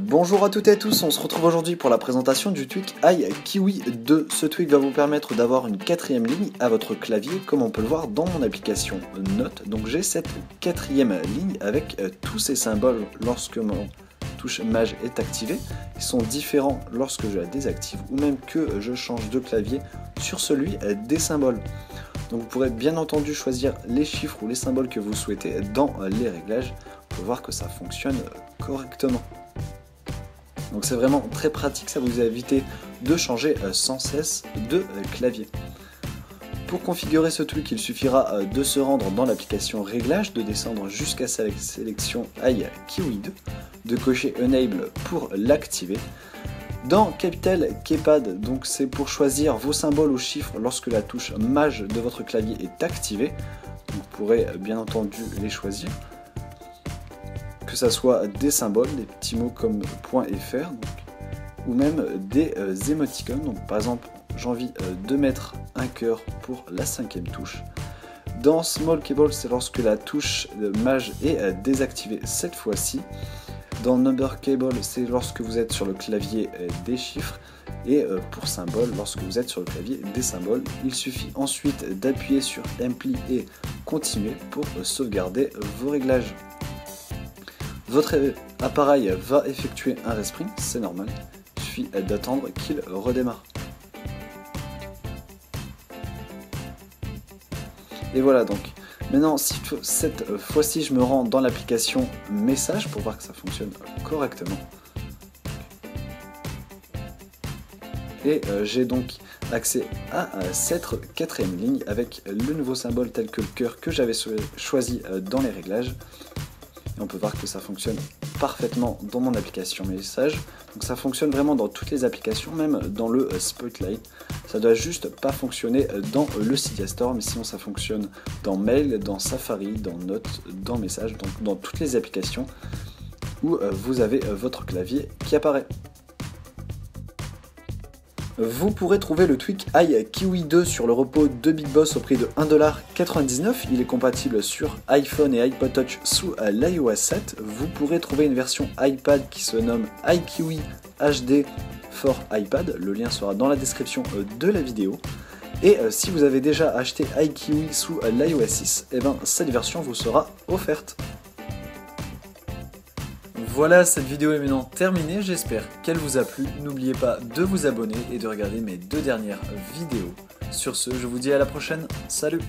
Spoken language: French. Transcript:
Bonjour à toutes et à tous, on se retrouve aujourd'hui pour la présentation du tweak iKiwi 2. Ce tweak va vous permettre d'avoir une quatrième ligne à votre clavier, comme on peut le voir dans mon application Notes. Donc j'ai cette quatrième ligne avec tous ces symboles lorsque mon touche Maj est activée. Ils sont différents lorsque je la désactive ou même que je change de clavier sur celui des symboles. Donc vous pourrez bien entendu choisir les chiffres ou les symboles que vous souhaitez dans les réglages pour voir que ça fonctionne correctement. Donc c'est vraiment très pratique, ça vous évite de changer sans cesse de clavier. Pour configurer ce tweak, il suffira de se rendre dans l'application Réglages, de descendre jusqu'à la sélection iKiwi 2, de cocher Enable pour l'activer. Dans Capital Keypad, donc c'est pour choisir vos symboles ou chiffres lorsque la touche Maj de votre clavier est activée. Vous pourrez bien entendu les choisir. Que ça soit des symboles, des petits mots comme .fr, ou même des émoticônes. Donc par exemple, j'ai envie de mettre un cœur pour la cinquième touche. Dans Small Cable, c'est lorsque la touche Maj est désactivée cette fois-ci. Dans Number Cable, c'est lorsque vous êtes sur le clavier des chiffres. Et pour symbole, lorsque vous êtes sur le clavier des symboles, il suffit ensuite d'appuyer sur Ampli et Continuer pour sauvegarder vos réglages. Votre appareil va effectuer un respring, c'est normal, il suffit d'attendre qu'il redémarre. Et voilà donc, maintenant cette fois-ci je me rends dans l'application Messages pour voir que ça fonctionne correctement. Et j'ai donc accès à cette quatrième ligne avec le nouveau symbole tel que le cœur que j'avais choisi dans les réglages. Et on peut voir que ça fonctionne parfaitement dans mon application Messages. Donc ça fonctionne vraiment dans toutes les applications, même dans le Spotlight. Ça doit juste pas fonctionner dans le Cydia Store, mais sinon ça fonctionne dans Mail, dans Safari, dans Notes, dans Messages, donc dans toutes les applications où vous avez votre clavier qui apparaît. Vous pourrez trouver le tweak iKiwi 2 sur le repo de Big Boss au prix de 1,99$. Il est compatible sur iPhone et iPod Touch sous l'iOS 7. Vous pourrez trouver une version iPad qui se nomme iKiwi HD for iPad. Le lien sera dans la description de la vidéo. Et si vous avez déjà acheté iKiwi sous l'iOS 6, cette version vous sera offerte. Voilà, cette vidéo est maintenant terminée, j'espère qu'elle vous a plu. N'oubliez pas de vous abonner et de regarder mes deux dernières vidéos. Sur ce, je vous dis à la prochaine, salut!